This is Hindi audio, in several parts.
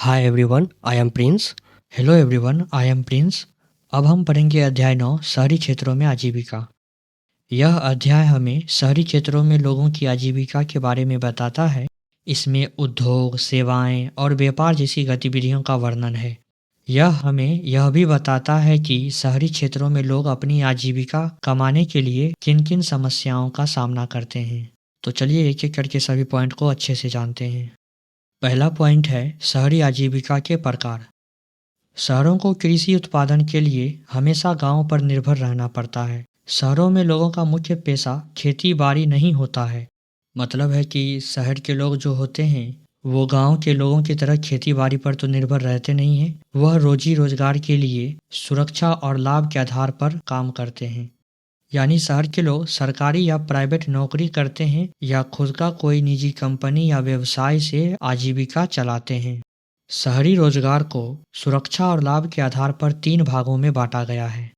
Hi everyone, I am Prince. Hello everyone, I am Prince. अब हम पढ़ेंगे अध्याय 9 शहरी क्षेत्रों में आजीविका। यह अध्याय हमें शहरी क्षेत्रों में लोगों की आजीविका के बारे में बताता है। इसमें उद्योग, सेवाएं और व्यापार जैसी गतिविधियों का वर्णन है। यह हमें यह भी बताता है कि शहरी क्षेत्रों में लोग अपनी आजीविका कमाने के लिए किन किन समस्याओं का सामना करते हैं। तो चलिए एक एक करके सभी पॉइंट को अच्छे से जानते हैं। पहला पॉइंट है शहरी आजीविका के प्रकार। शहरों को कृषि उत्पादन के लिए हमेशा गांवों पर निर्भर रहना पड़ता है। शहरों में लोगों का मुख्य पेशा खेती बाड़ी नहीं होता है। मतलब है कि शहर के लोग जो होते हैं वो गांव के लोगों की तरह खेती बाड़ी पर तो निर्भर रहते नहीं हैं। वह रोजी रोजगार के लिए सुरक्षा और लाभ के आधार पर काम करते हैं। यानी शहर के लोग सरकारी या प्राइवेट नौकरी करते हैं या खुद का कोई निजी कंपनी या व्यवसाय से आजीविका चलाते हैं। शहरी रोजगार को सुरक्षा और लाभ के आधार पर 3 भागों में बांटा गया है।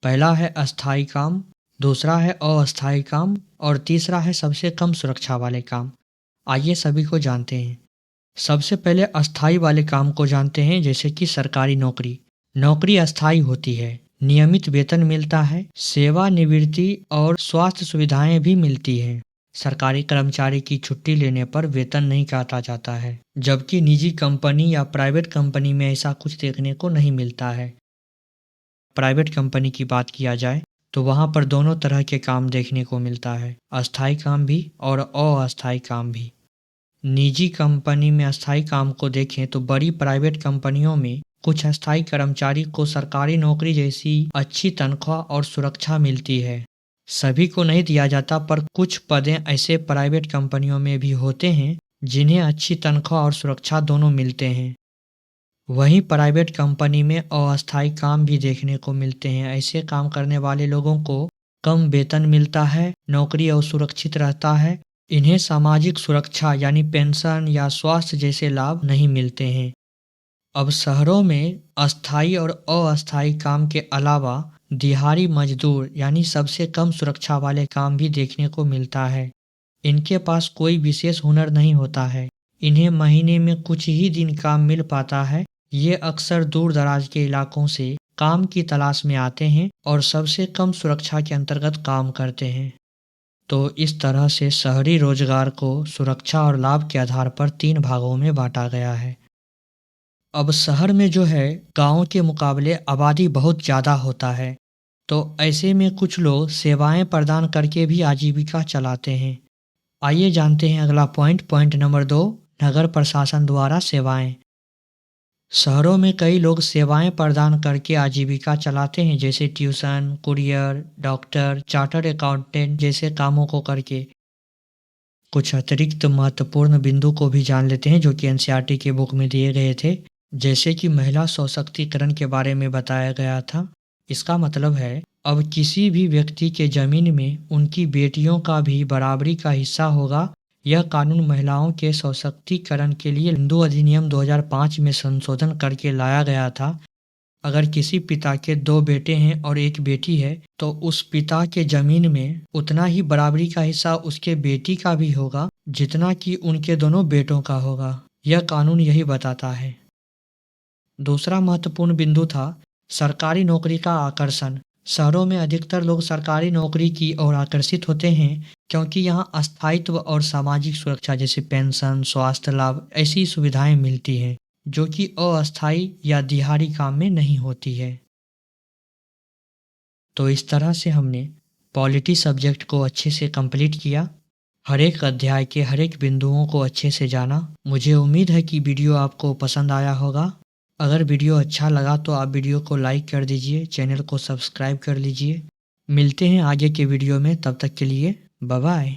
पहला है अस्थायी काम, दूसरा है अस्थायी काम और तीसरा है सबसे कम सुरक्षा वाले काम। आइए सभी को जानते हैं। सबसे पहले अस्थायी वाले काम को जानते हैं, जैसे कि सरकारी नौकरी। नौकरी अस्थायी होती है, नियमित वेतन मिलता है, सेवानिवृत्ति और स्वास्थ्य सुविधाएं भी मिलती हैं। सरकारी कर्मचारी की छुट्टी लेने पर वेतन नहीं काटा जाता है, जबकि निजी कंपनी या प्राइवेट कंपनी में ऐसा कुछ देखने को नहीं मिलता है। प्राइवेट कंपनी की बात किया जाए तो वहाँ पर दोनों तरह के काम देखने को मिलता है, अस्थायी काम भी और अस्थायी काम भी। निजी कंपनी में अस्थायी काम को देखें तो बड़ी प्राइवेट कंपनियों में कुछ अस्थायी कर्मचारी को सरकारी नौकरी जैसी अच्छी तनख्वाह और सुरक्षा मिलती है। सभी को नहीं दिया जाता, पर कुछ पदें ऐसे प्राइवेट कंपनियों में भी होते हैं जिन्हें अच्छी तनख्वाह और सुरक्षा दोनों मिलते हैं। वहीं प्राइवेट कंपनी में अस्थायी काम भी देखने को मिलते हैं। ऐसे काम करने वाले लोगों को कम वेतन मिलता है, नौकरी असुरक्षित रहता है, इन्हें सामाजिक सुरक्षा यानी पेंशन या स्वास्थ्य जैसे लाभ नहीं मिलते हैं। अब शहरों में अस्थायी और अस्थायी काम के अलावा दिहाड़ी मजदूर यानी सबसे कम सुरक्षा वाले काम भी देखने को मिलता है। इनके पास कोई विशेष हुनर नहीं होता है, इन्हें महीने में कुछ ही दिन काम मिल पाता है। ये अक्सर दूर दराज के इलाकों से काम की तलाश में आते हैं और सबसे कम सुरक्षा के अंतर्गत काम करते हैं। तो इस तरह से शहरी रोजगार को सुरक्षा और लाभ के आधार पर 3 भागों में बांटा गया है। अब शहर में जो है गांव के मुकाबले आबादी बहुत ज़्यादा होता है, तो ऐसे में कुछ लोग सेवाएं प्रदान करके भी आजीविका चलाते हैं। आइए जानते हैं अगला पॉइंट नंबर 2, नगर प्रशासन द्वारा सेवाएं। शहरों में कई लोग सेवाएं प्रदान करके आजीविका चलाते हैं, जैसे tuition, courier, doctor, chartered accountant जैसे कामों को करके। कुछ अतिरिक्त महत्वपूर्ण बिंदु को भी जान लेते हैं जो कि एनसीईआरटी के बुक में दिए गए थे, जैसे कि महिला सशक्तिकरण के बारे में बताया गया था। इसका मतलब है अब किसी भी व्यक्ति के जमीन में उनकी बेटियों का भी बराबरी का हिस्सा होगा। यह कानून महिलाओं के सशक्तिकरण के लिए हिंदू अधिनियम 2005 में संशोधन करके लाया गया था। अगर किसी पिता के 2 बेटे हैं और एक बेटी है तो उस पिता के जमीन में उतना ही बराबरी का हिस्सा उसके बेटी का भी होगा जितना कि उनके दोनों बेटों का होगा। यह कानून यही बताता है। दूसरा महत्वपूर्ण बिंदु था सरकारी नौकरी का आकर्षण। शहरों में अधिकतर लोग सरकारी नौकरी की ओर आकर्षित होते हैं क्योंकि यहाँ स्थायित्व और सामाजिक सुरक्षा जैसे पेंशन, स्वास्थ्य लाभ ऐसी सुविधाएं मिलती हैं जो कि अस्थायी या दिहाड़ी काम में नहीं होती है। तो इस तरह से हमने पॉलिटी सब्जेक्ट को अच्छे से कंप्लीट किया। हर एक अध्याय के हर एक बिंदुओं को अच्छे से जाना। मुझे उम्मीद है कि वीडियो आपको पसंद आया होगा। अगर वीडियो अच्छा लगा तो आप वीडियो को लाइक कर दीजिए, चैनल को सब्सक्राइब कर लीजिए। मिलते हैं आगे के वीडियो में, तब तक के लिए बाय बाय।